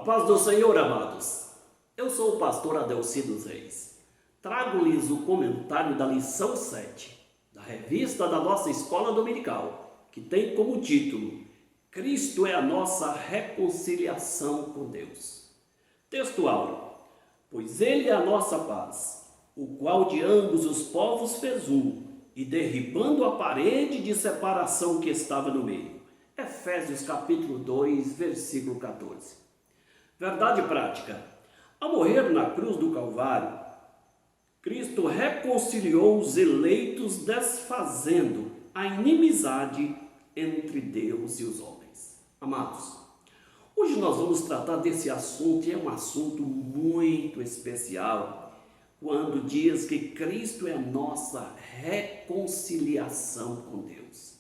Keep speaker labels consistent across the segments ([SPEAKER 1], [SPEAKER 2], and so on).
[SPEAKER 1] Paz do Senhor, amados. Eu sou o pastor Adelcido Reis. Trago-lhes o comentário da lição 7, da revista da nossa escola dominical, que tem como título Cristo é a nossa reconciliação com Deus. Texto áureo: pois Ele é a nossa paz, o qual de ambos os povos fez um, e derribando a parede de separação que estava no meio. Efésios capítulo 2, versículo 14. Verdade prática: ao morrer na cruz do Calvário, Cristo reconciliou os eleitos, desfazendo a inimizade entre Deus e os homens. Amados, hoje nós vamos tratar desse assunto, e é um assunto muito especial, quando diz que Cristo é a nossa reconciliação com Deus.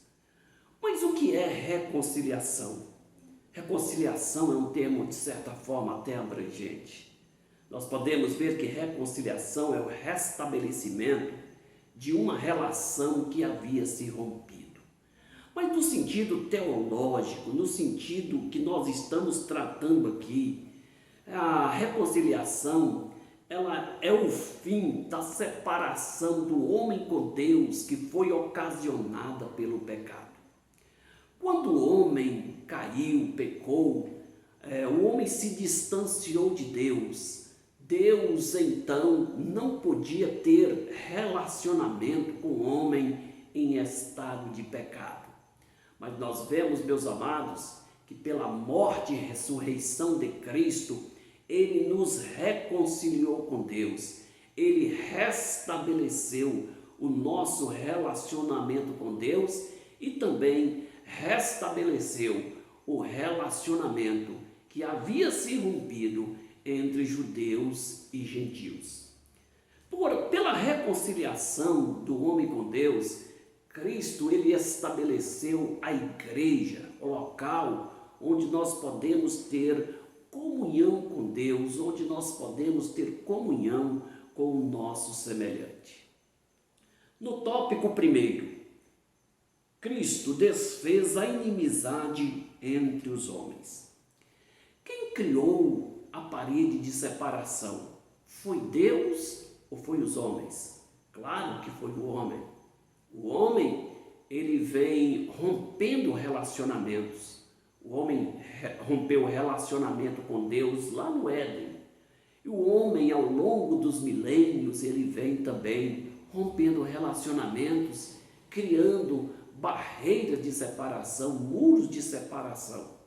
[SPEAKER 1] Mas o que é reconciliação? Reconciliação é um termo, de certa forma, até abrangente. Nós podemos ver que reconciliação é o restabelecimento de uma relação que havia se rompido. Mas no sentido teológico, no sentido que nós estamos tratando aqui, a reconciliação, ela é o fim da separação do homem com Deus que foi ocasionada pelo pecado. Quando o homem caiu, pecou, o homem se distanciou de Deus. Deus, então, não podia ter relacionamento com o homem em estado de pecado. Mas nós vemos, meus amados, que pela morte e ressurreição de Cristo, Ele nos reconciliou com Deus. Ele restabeleceu o nosso relacionamento com Deus e também restabeleceu o relacionamento que havia se rompido entre judeus e gentios. Pela reconciliação do homem com Deus, Cristo ele estabeleceu a igreja, o local onde nós podemos ter comunhão com Deus, onde nós podemos ter comunhão com o nosso semelhante. No tópico primeiro, Cristo desfez a inimizade entre os homens. Quem criou a parede de separação? Foi Deus ou foi os homens? Claro que foi o homem. O homem, ele vem rompendo relacionamentos. O homem rompeu o relacionamento com Deus lá no Éden. E o homem, ao longo dos milênios, ele vem também rompendo relacionamentos, criando barreiras de separação, muros de separação.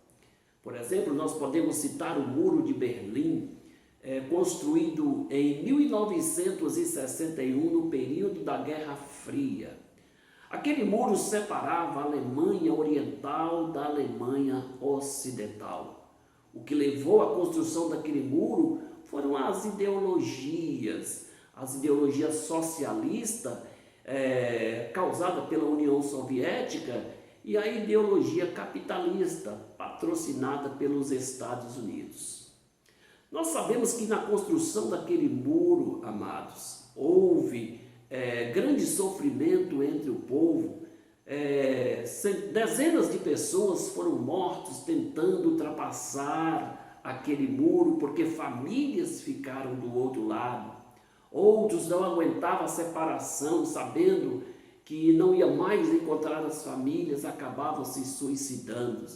[SPEAKER 1] Por exemplo, nós podemos citar o Muro de Berlim, construído em 1961, no período da Guerra Fria. Aquele muro separava a Alemanha Oriental da Alemanha Ocidental. O que levou à construção daquele muro foram as ideologias socialistas, causada pela União Soviética, e a ideologia capitalista, patrocinada pelos Estados Unidos. Nós sabemos que na construção daquele muro, amados, houve grande sofrimento entre o povo. Dezenas de pessoas foram mortas tentando ultrapassar aquele muro, porque famílias ficaram do outro lado. Outros não aguentavam a separação, sabendo que não ia mais encontrar as famílias, acabavam se suicidando.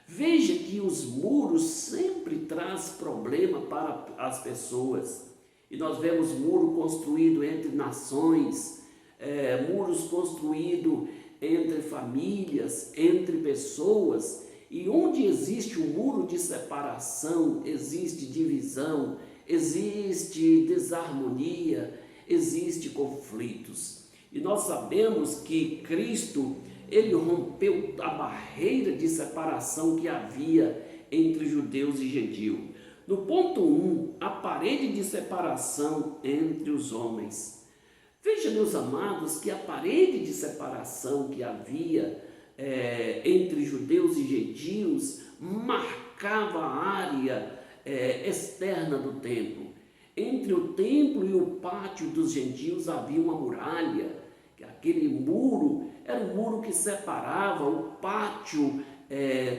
[SPEAKER 1] Veja que os muros sempre trazem problema para as pessoas. E nós vemos muro construído entre nações, muros construídos entre famílias, entre pessoas. E onde existe um muro de separação, existe divisão, existe desarmonia, existe conflitos. E nós sabemos que Cristo, ele rompeu a barreira de separação que havia entre judeus e gentios. No ponto 1, a parede de separação entre os homens. Veja, meus amados, que a parede de separação que havia entre judeus e gentios marcava a área externa do templo. Entre o templo e o pátio dos gentios havia uma muralha, que aquele muro era um muro que separava o pátio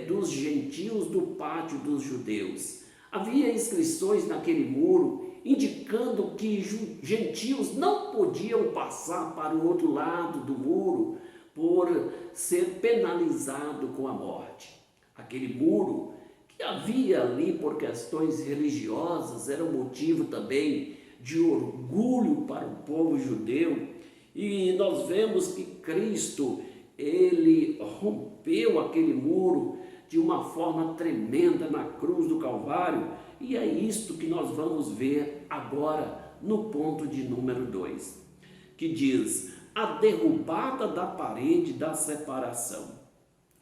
[SPEAKER 1] dos gentios do pátio dos judeus. Havia inscrições naquele muro indicando que gentios não podiam passar para o outro lado do muro por ser penalizado com a morte. Aquele muro que havia ali por questões religiosas era um motivo também de orgulho para o povo judeu, e nós vemos que Cristo, ele rompeu aquele muro de uma forma tremenda na cruz do Calvário, e é isto que nós vamos ver agora no ponto de número 2, que diz: a derrubada da parede da separação.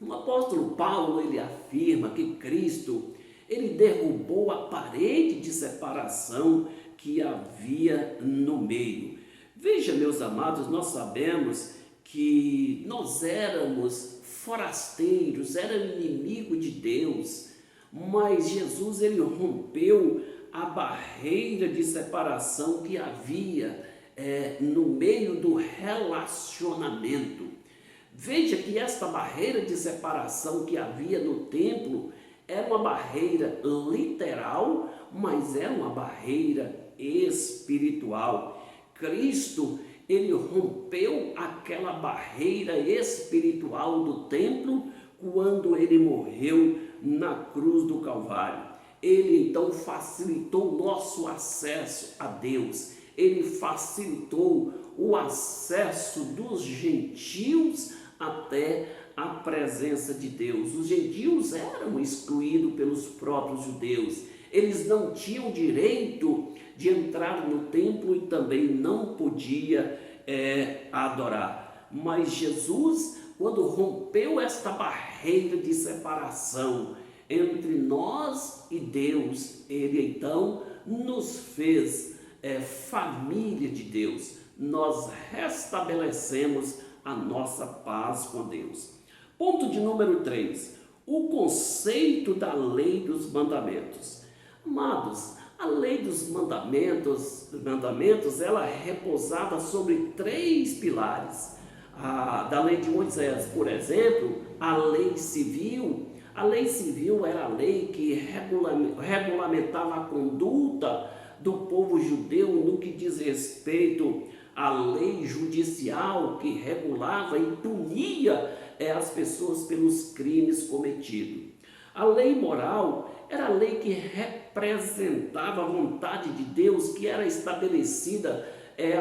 [SPEAKER 1] O apóstolo Paulo, ele afirma que Cristo, ele derrubou a parede de separação que havia no meio. Veja, meus amados, nós sabemos que nós éramos forasteiros, éramos inimigos de Deus, mas Jesus, ele rompeu a barreira de separação que havia no meio do relacionamento. Veja que esta barreira de separação que havia no templo era uma barreira literal, mas era uma barreira espiritual. Cristo, ele rompeu aquela barreira espiritual do templo quando ele morreu na cruz do Calvário. Ele então facilitou o nosso acesso a Deus. Ele facilitou o acesso dos gentios até a presença de Deus. Os gentios eram excluídos pelos próprios judeus. Eles não tinham direito de entrar no templo e também não podia adorar. Mas Jesus, quando rompeu esta barreira de separação entre nós e Deus, ele então nos fez família de Deus. Nós restabelecemos a nossa paz com Deus. Ponto de número 3, o conceito da lei dos mandamentos. Amados, a lei dos mandamentos, ela repousava sobre 3 pilares. Da lei de Moisés, por exemplo, a lei civil. A lei civil era a lei que regulamentava a conduta do povo judeu no que diz respeito à lei judicial, que regulava e punia as pessoas pelos crimes cometidos. A lei moral era a lei que representava a vontade de Deus, que era estabelecida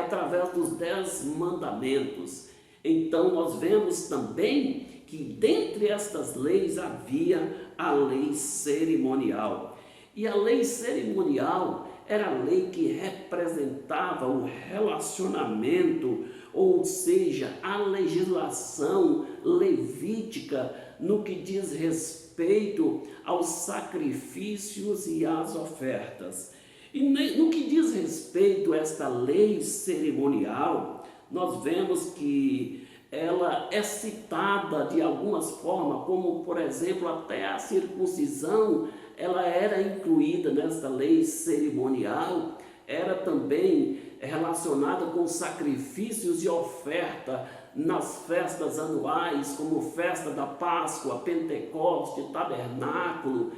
[SPEAKER 1] através dos 10 mandamentos. Então nós vemos também que dentre estas leis havia a lei cerimonial. E a lei cerimonial era a lei que representava o relacionamento, ou seja, a legislação levítica no que diz respeito aos sacrifícios e às ofertas. E no que diz respeito a esta lei cerimonial, nós vemos que ela é citada de algumas formas, como por exemplo até a circuncisão, ela era incluída nesta lei cerimonial, era também relacionada com sacrifícios e oferta nas festas anuais, como festa da Páscoa, Pentecoste, Tabernáculo,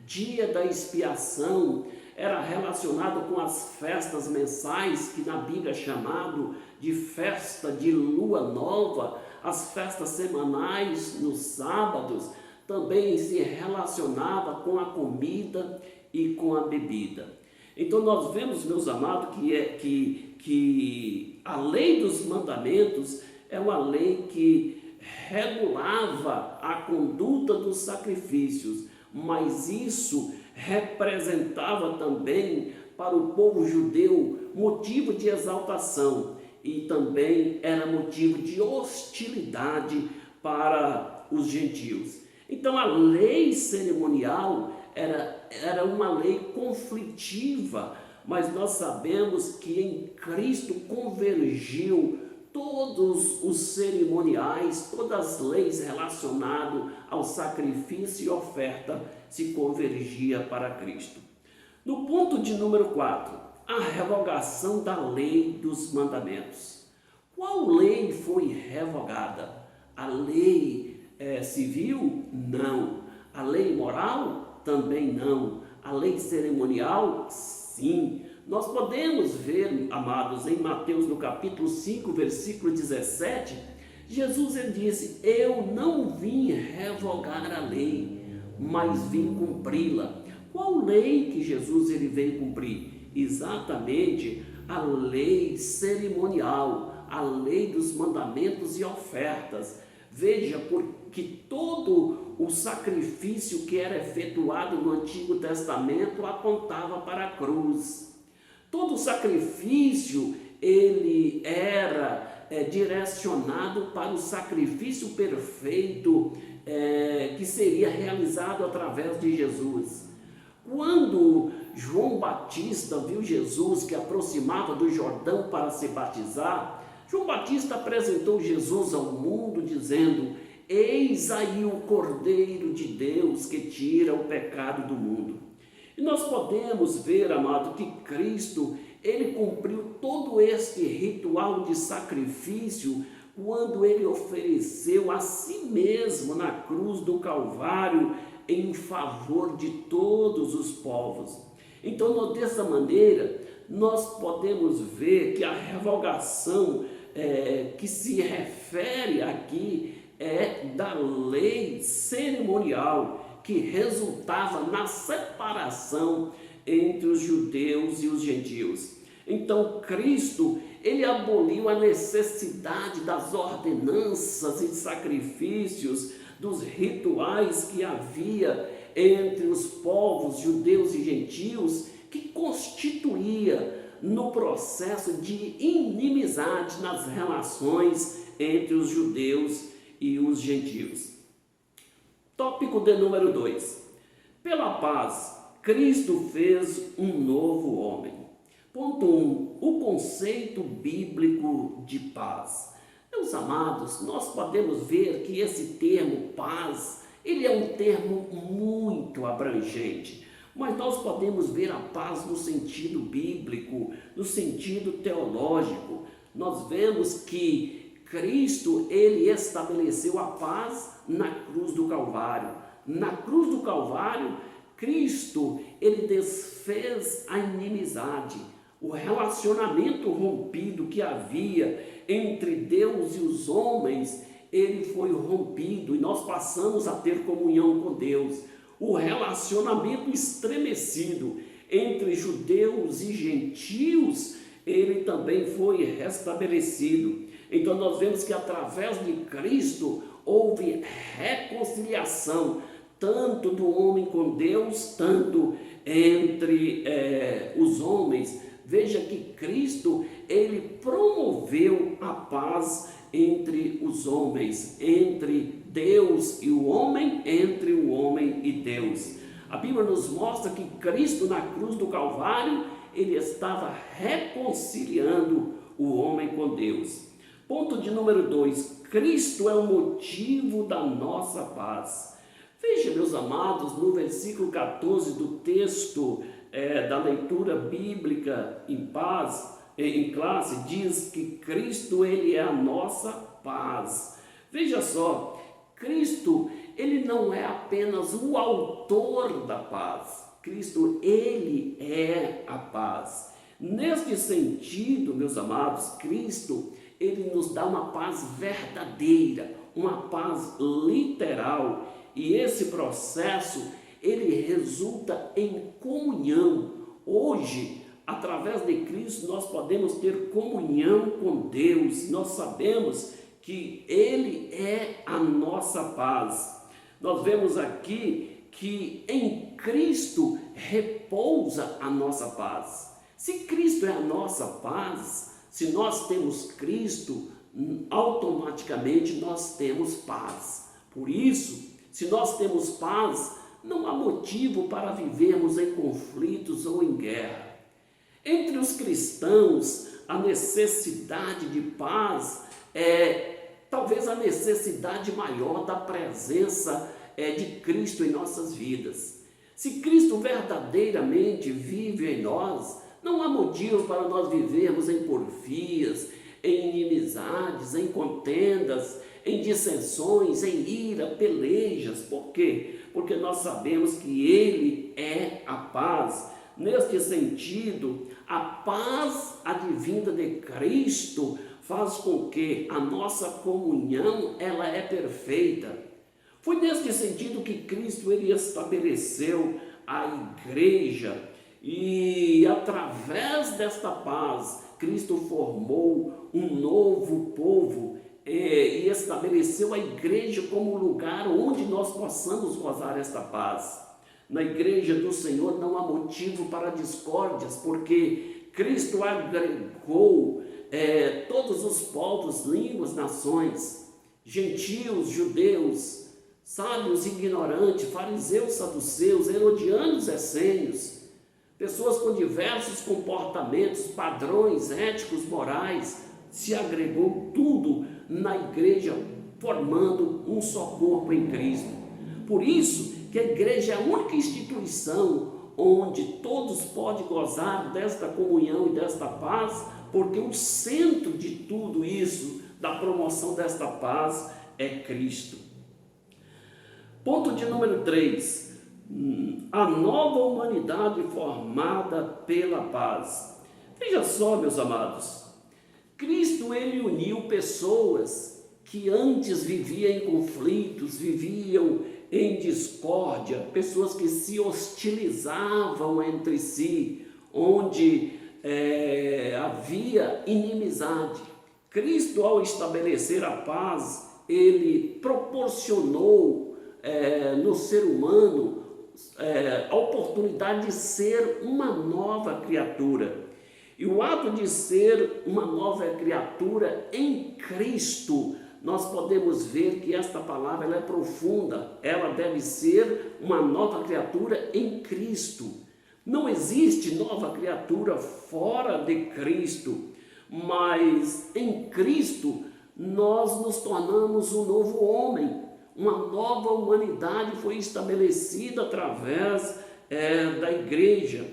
[SPEAKER 1] Dia da Expiação. Era relacionado com as festas mensais, que na Bíblia é chamado de festa de lua nova, as festas semanais nos sábados. Também se relacionava com a comida e com a bebida. Então nós vemos, meus amados, que a lei dos mandamentos é uma lei que regulava a conduta dos sacrifícios, mas isso representava também para o povo judeu motivo de exaltação e também era motivo de hostilidade para os gentios. Então a lei cerimonial era uma lei conflitiva, mas nós sabemos que em Cristo convergiu todos os cerimoniais, todas as leis relacionadas ao sacrifício e oferta se convergia para Cristo. No ponto de número 4, a revogação da lei dos mandamentos. Qual lei foi revogada? A lei civil? Não. A lei moral? Também não. a lei cerimonial? Sim. Nós podemos ver, amados, em Mateus no capítulo 5, versículo 17, Jesus ele disse: eu não vim revogar a lei, mas vim cumpri-la. Qual lei que Jesus ele veio cumprir? Exatamente a lei cerimonial, a lei dos mandamentos e ofertas. Veja, porque todo o sacrifício que era efetuado no Antigo Testamento apontava para a cruz. Todo sacrifício ele era direcionado para o sacrifício perfeito que seria realizado através de Jesus. Quando João Batista viu Jesus que aproximava do Jordão para se batizar, João Batista apresentou Jesus ao mundo dizendo: eis aí o Cordeiro de Deus que tira o pecado do mundo. E nós podemos ver, amado, que Cristo, ele cumpriu todo este ritual de sacrifício quando ele ofereceu a si mesmo na cruz do Calvário em favor de todos os povos. Então, dessa maneira, nós podemos ver que a revogação que se refere aqui é da lei cerimonial, que resultava na separação entre os judeus e os gentios. Então, Cristo, ele aboliu a necessidade das ordenanças e sacrifícios, dos rituais que havia entre os povos judeus e gentios, que constituía no processo de inimizade nas relações entre os judeus e os gentios. Tópico de número 2. Pela paz, Cristo fez um novo homem. Ponto 1. O conceito bíblico de paz. Meus amados, nós podemos ver que esse termo paz, ele é um termo muito abrangente. Mas nós podemos ver a paz no sentido bíblico, no sentido teológico. Nós vemos que Cristo, ele estabeleceu a paz na cruz do Calvário. Na cruz do Calvário, Cristo, ele desfez a inimizade, o relacionamento rompido que havia entre Deus e os homens, ele foi rompido e nós passamos a ter comunhão com Deus. O relacionamento estremecido entre judeus e gentios, ele também foi restabelecido. Então nós vemos que através de Cristo houve reconciliação, tanto do homem com Deus, tanto entre os homens. Veja que Cristo, ele promoveu a paz entre os homens, entre Deus e o homem, entre o homem e Deus. A Bíblia nos mostra que Cristo na cruz do Calvário, ele estava reconciliando o homem com Deus. Ponto de número 2, Cristo é o motivo da nossa paz. Veja, meus amados, no versículo 14 do texto da leitura bíblica em classe, diz que Cristo, ele é a nossa paz. Veja só, Cristo, ele não é apenas o autor da paz. Cristo, ele é a paz. Neste sentido, meus amados, Cristo, ele nos dá uma paz verdadeira, uma paz literal. E esse processo, ele resulta em comunhão. Hoje, através de Cristo, nós podemos ter comunhão com Deus. Nós sabemos que ele é a nossa paz. Nós vemos aqui que em Cristo repousa a nossa paz. Se Cristo é a nossa paz, se nós temos Cristo, automaticamente nós temos paz. Por isso, se nós temos paz, não há motivo para vivermos em conflitos ou em guerra. Entre os cristãos, a necessidade de paz talvez a necessidade maior da presença de Cristo em nossas vidas. Se Cristo verdadeiramente vive em nós, não há motivo para nós vivermos em porfias, em inimizades, em contendas, em dissensões, em ira, pelejas. Por quê? porque nós sabemos que Ele é a paz. Neste sentido, a paz advinda de Cristo faz com que a nossa comunhão ela é perfeita. Foi neste sentido que Cristo ele estabeleceu a igreja e através desta paz Cristo formou um novo povo e estabeleceu a igreja como lugar onde nós possamos gozar esta paz. Na igreja do Senhor não há motivo para discórdias, porque Cristo agregou todos os povos, línguas, nações, gentios, judeus, sábios, ignorantes, fariseus, saduceus, herodianos, essênios, pessoas com diversos comportamentos, padrões éticos, morais, se agregou tudo na igreja, formando um só corpo em Cristo. Por isso que a igreja é a única instituição onde todos podem gozar desta comunhão e desta paz, porque o centro de tudo isso, da promoção desta paz, é Cristo. Ponto de número 3. A nova humanidade formada pela paz. Veja só, meus amados, Cristo ele uniu pessoas que antes viviam em conflitos, viviam em discórdia, pessoas que se hostilizavam entre si, onde havia inimizade. Cristo, ao estabelecer a paz, ele proporcionou no ser humano a oportunidade de ser uma nova criatura. E o ato de ser uma nova criatura em Cristo, nós podemos ver que esta palavra ela é profunda. Ela deve ser uma nova criatura em Cristo. Não existe nova criatura fora de Cristo, mas em Cristo nós nos tornamos um novo homem. Uma nova humanidade foi estabelecida através da igreja.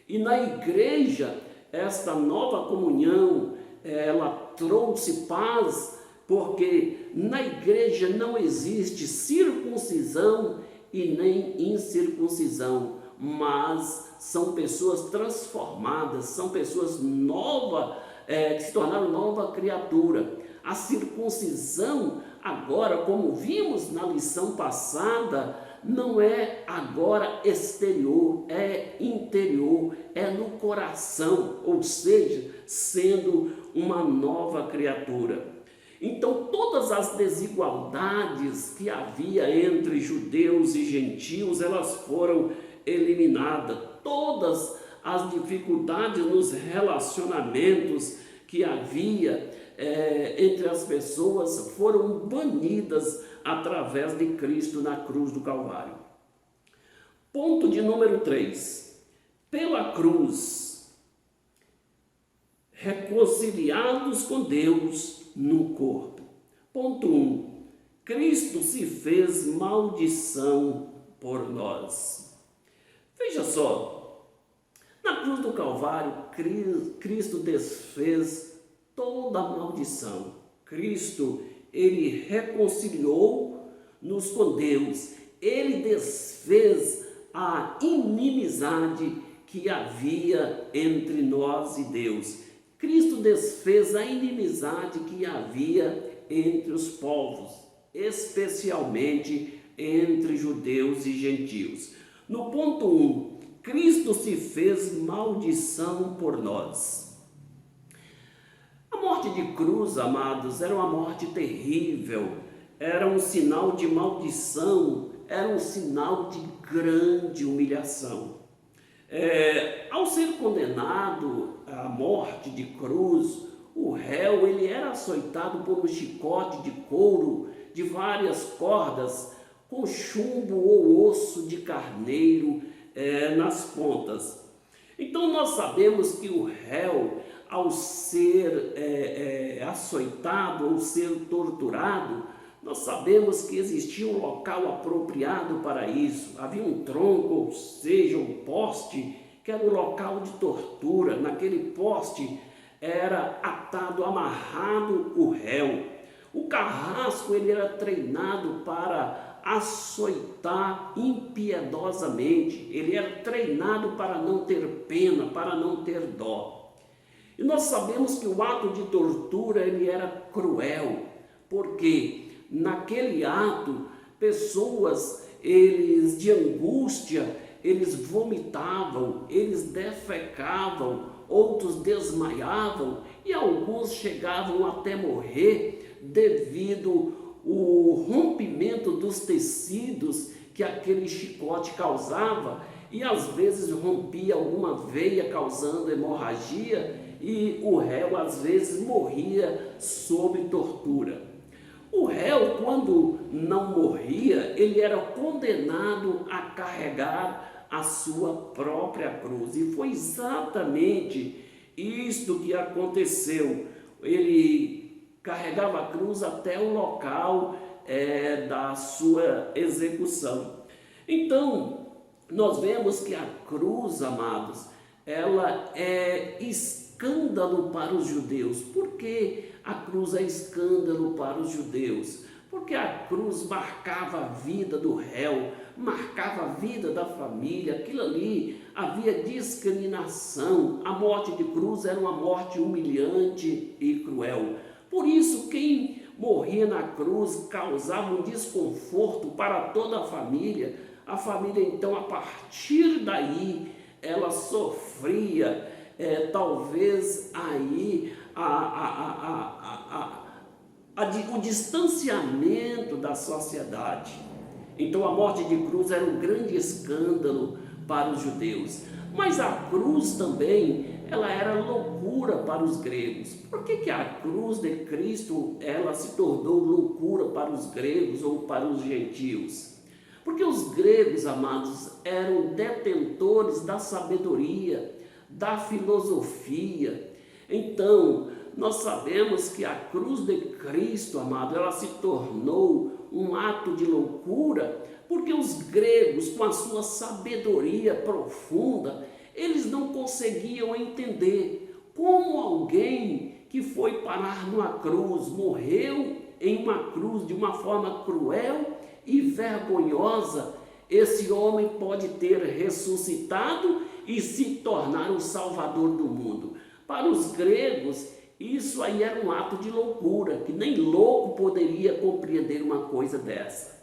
[SPEAKER 1] E na igreja, esta nova comunhão, ela trouxe paz, porque na igreja não existe circuncisão e nem incircuncisão, mas são pessoas transformadas, são pessoas novas, que se tornaram nova criatura. A circuncisão agora, como vimos na lição passada, não é agora exterior, é interior, é no coração, ou seja, sendo uma nova criatura. Então, todas as desigualdades que havia entre judeus e gentios, elas foram eliminadas. Todas as dificuldades nos relacionamentos que havia entre as pessoas foram banidas através de Cristo na cruz do Calvário. Ponto de número 3. Pela cruz, reconciliados com Deus no corpo. Ponto 1. Cristo se fez maldição por nós. Veja só, na cruz do Calvário, Cristo desfez toda a maldição. Cristo, ele reconciliou-nos com Deus. Ele desfez a inimizade que havia entre nós e Deus. Cristo desfez a inimizade que havia entre os povos, especialmente entre judeus e gentios. No ponto 1, Cristo se fez maldição por nós. A morte de cruz, amados, era uma morte terrível, era um sinal de maldição, era um sinal de grande humilhação. Ao ser condenado à morte de cruz, o réu ele era açoitado por um chicote de couro de várias cordas, com chumbo ou osso de carneiro nas pontas. Então nós sabemos que o réu, ao ser açoitado ou ser torturado, nós sabemos que existia um local apropriado para isso. Havia um tronco, ou seja, um poste, que era o local de tortura. Naquele poste era atado, amarrado o réu. O carrasco ele era treinado para açoitar impiedosamente, ele era treinado para não ter pena, para não ter dó. E nós sabemos que o ato de tortura ele era cruel, porque naquele ato, pessoas, eles de angústia, eles vomitavam, eles defecavam, outros desmaiavam e alguns chegavam até morrer devido ao rompimento dos tecidos que aquele chicote causava e às vezes rompia alguma veia causando hemorragia e o réu às vezes morria sob tortura. O réu, quando não morria, ele era condenado a carregar a sua própria cruz. E foi exatamente isto que aconteceu. Ele carregava a cruz até o local da sua execução. Então, nós vemos que a cruz, amados, ela é escândalo para os judeus. Por que a cruz é escândalo para os judeus? Porque a cruz marcava a vida do réu, marcava a vida da família, aquilo ali havia discriminação. A morte de cruz era uma morte humilhante e cruel. Por isso, quem morria na cruz causava um desconforto para toda a família. A família, então, a partir daí, ela sofria, talvez aí, o distanciamento da sociedade. Então a morte de cruz era um grande escândalo para os judeus. Mas a cruz também, ela era loucura para os gregos. Por que a cruz de Cristo, ela se tornou loucura para os gregos ou para os gentios? Porque os gregos, amados, eram detentores da sabedoria, da filosofia. Então, nós sabemos que a cruz de Cristo, amado, ela se tornou um ato de loucura, porque os gregos, com a sua sabedoria profunda, eles não conseguiam entender como alguém que foi parar numa cruz, morreu em uma cruz de uma forma cruel e vergonhosa, esse homem pode ter ressuscitado e se tornar o Salvador do mundo. Para os gregos, isso aí era um ato de loucura, que nem louco poderia compreender uma coisa dessa.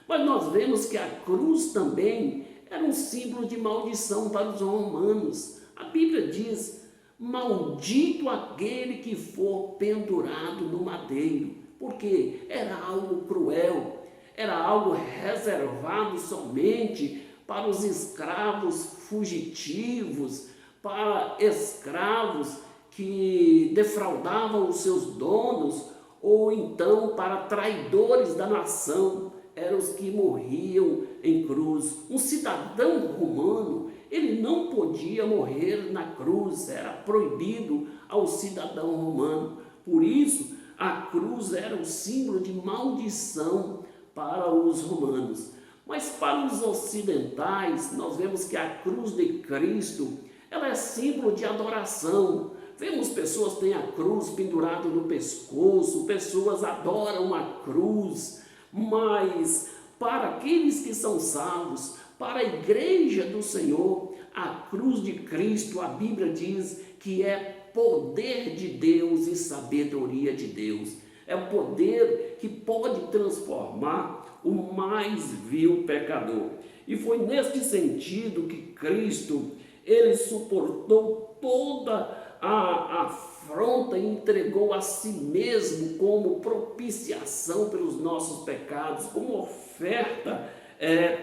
[SPEAKER 1] Mas nós vemos que a cruz também era um símbolo de maldição para os romanos. A Bíblia diz: maldito aquele que for pendurado no madeiro, porque era algo cruel, era algo reservado somente para os escravos fugitivos, para escravos que defraudavam os seus donos, ou então para traidores da nação, eram os que morriam em cruz. Um cidadão romano, ele não podia morrer na cruz, era proibido ao cidadão romano. Por isso, a cruz era um símbolo de maldição para os romanos. Mas para os ocidentais, nós vemos que a cruz de Cristo, ela é símbolo de adoração. Vemos pessoas que têm a cruz pendurada no pescoço, pessoas adoram a cruz, mas para aqueles que são salvos, para a igreja do Senhor, a cruz de Cristo, a Bíblia diz que é poder de Deus e sabedoria de Deus. É o poder que pode transformar o mais vil pecador. E foi neste sentido que Cristo, ele suportou toda a afronta e entregou a si mesmo como propiciação pelos nossos pecados, como oferta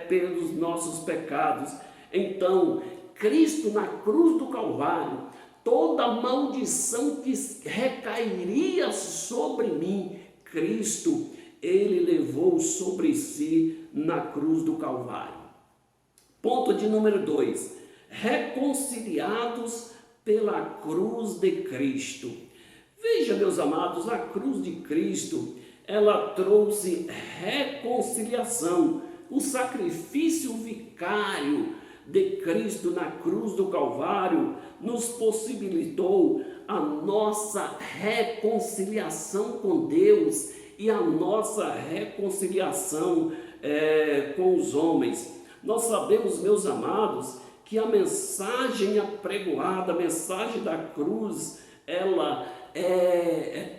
[SPEAKER 1] pelos nossos pecados. Então, Cristo na cruz do Calvário, toda a maldição que recairia sobre mim, Cristo, ele levou sobre si na cruz do Calvário. Ponto de número 2, reconciliados pela cruz de Cristo. Veja, meus amados, a cruz de Cristo, ela trouxe reconciliação. O sacrifício vicário de Cristo na cruz do Calvário nos possibilitou a nossa reconciliação com Deus e a nossa reconciliação com os homens. Nós sabemos, meus amados, que a mensagem apregoada, a mensagem da cruz, ela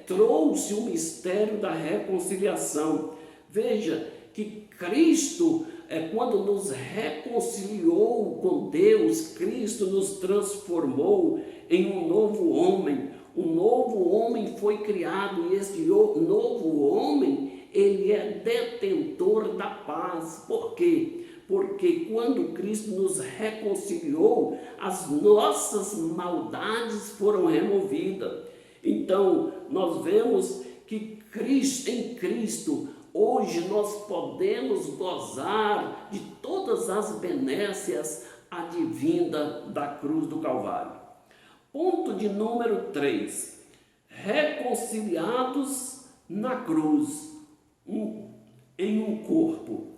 [SPEAKER 1] trouxe o mistério da reconciliação. Veja que Cristo, quando nos reconciliou com Deus, Cristo nos transformou em um novo homem. Um novo homem foi criado e este novo homem, ele é detentor da paz. Por quê? Porque quando Cristo nos reconciliou, as nossas maldades foram removidas. Então, nós vemos que em Cristo, hoje nós podemos gozar de todas as benécias advindas da cruz do Calvário. Ponto de número 3. Reconciliados na cruz, em um corpo.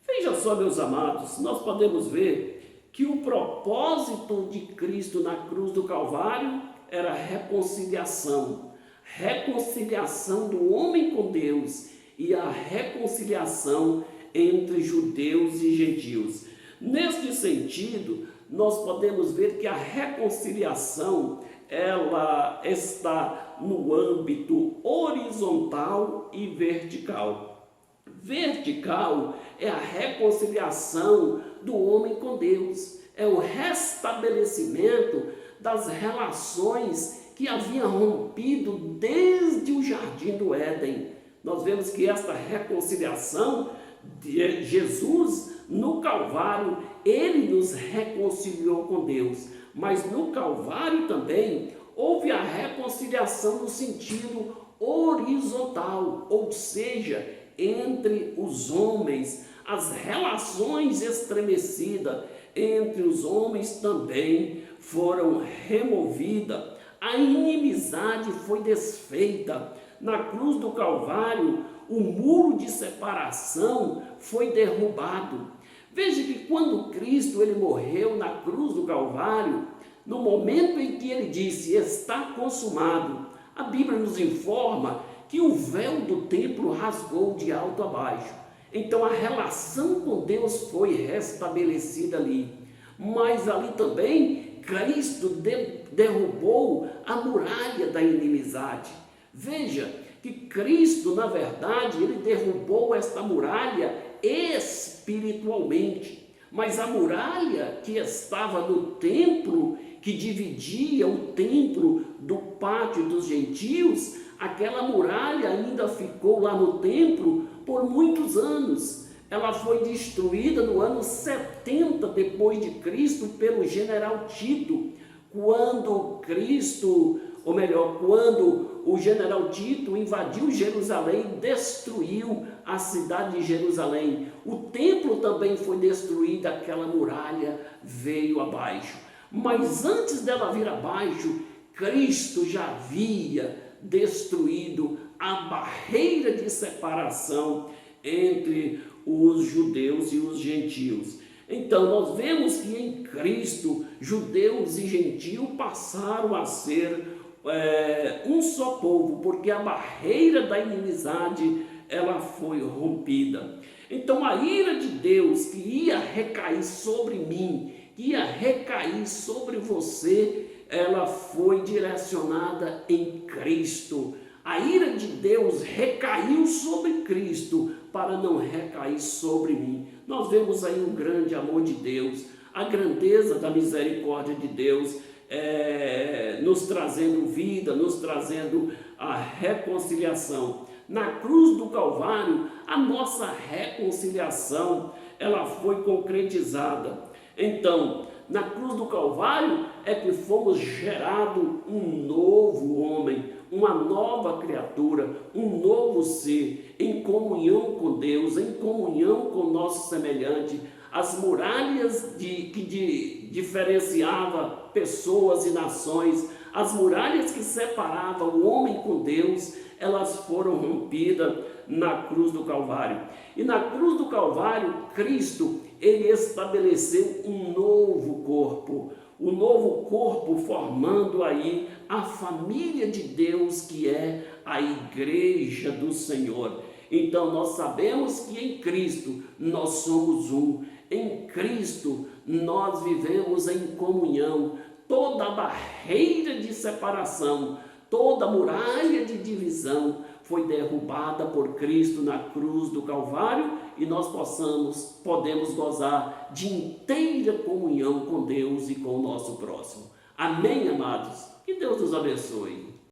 [SPEAKER 1] Veja só, meus amados, nós podemos ver que o propósito de Cristo na cruz do Calvário era reconciliação. Reconciliação do homem com Deus e a reconciliação entre judeus e gentios. Neste sentido, nós podemos ver que a reconciliação, ela está no âmbito horizontal e vertical. Vertical é a reconciliação do homem com Deus, é o restabelecimento das relações que haviam rompido desde o jardim do Éden. Nós vemos que esta reconciliação de Jesus no Calvário, ele nos reconciliou com Deus, mas no Calvário também houve a reconciliação no sentido horizontal, ou seja, entre os homens. As relações estremecidas entre os homens também foram removidas. A inimizade foi desfeita. Na cruz do Calvário, o muro de separação foi derrubado. Veja que quando Cristo ele morreu na cruz do Calvário, no momento em que ele disse, está consumado, a Bíblia nos informa que o véu do templo rasgou de alto a baixo. Então a relação com Deus foi restabelecida ali. Mas ali também Cristo derrubou a muralha da inimizade. Veja que Cristo, na verdade, ele derrubou esta muralha espiritualmente. Mas a muralha que estava no templo, que dividia o templo do pátio dos gentios, aquela muralha ainda ficou lá no templo por muitos anos. Ela foi destruída no ano 70 depois de Cristo pelo general Tito, quando o general Tito invadiu Jerusalém, destruiu a cidade de Jerusalém. O templo também foi destruído, aquela muralha veio abaixo. Mas antes dela vir abaixo, Cristo já havia destruído a barreira de separação entre os judeus e os gentios. Então nós vemos que em Cristo, judeus e gentios passaram a ser um só povo, porque a barreira da inimizade ela foi rompida. Então a ira de Deus que ia recair sobre mim, que ia recair sobre você, ela foi direcionada em Cristo. A ira de Deus recaiu sobre Cristo para não recair sobre mim. Nós vemos aí o grande amor de Deus, a grandeza da misericórdia de Deus, nos trazendo vida, nos trazendo a reconciliação. Na cruz do Calvário, a nossa reconciliação, ela foi concretizada. Então, na cruz do Calvário é que fomos gerados um novo homem, uma nova criatura, um novo ser, em comunhão com Deus, em comunhão com o nosso semelhante. As muralhas que diferenciavam pessoas e nações, as muralhas que separavam o homem com Deus, elas foram rompidas na cruz do Calvário. E na cruz do Calvário, Cristo, ele estabeleceu um novo corpo formando aí a família de Deus, que é a igreja do Senhor. Então nós sabemos que em Cristo nós somos um. Em Cristo nós vivemos em comunhão. Toda barreira de separação, toda muralha de divisão foi derrubada por Cristo na cruz do Calvário e nós podemos gozar de inteira comunhão com Deus e com o nosso próximo. Amém, amados? Que Deus nos abençoe.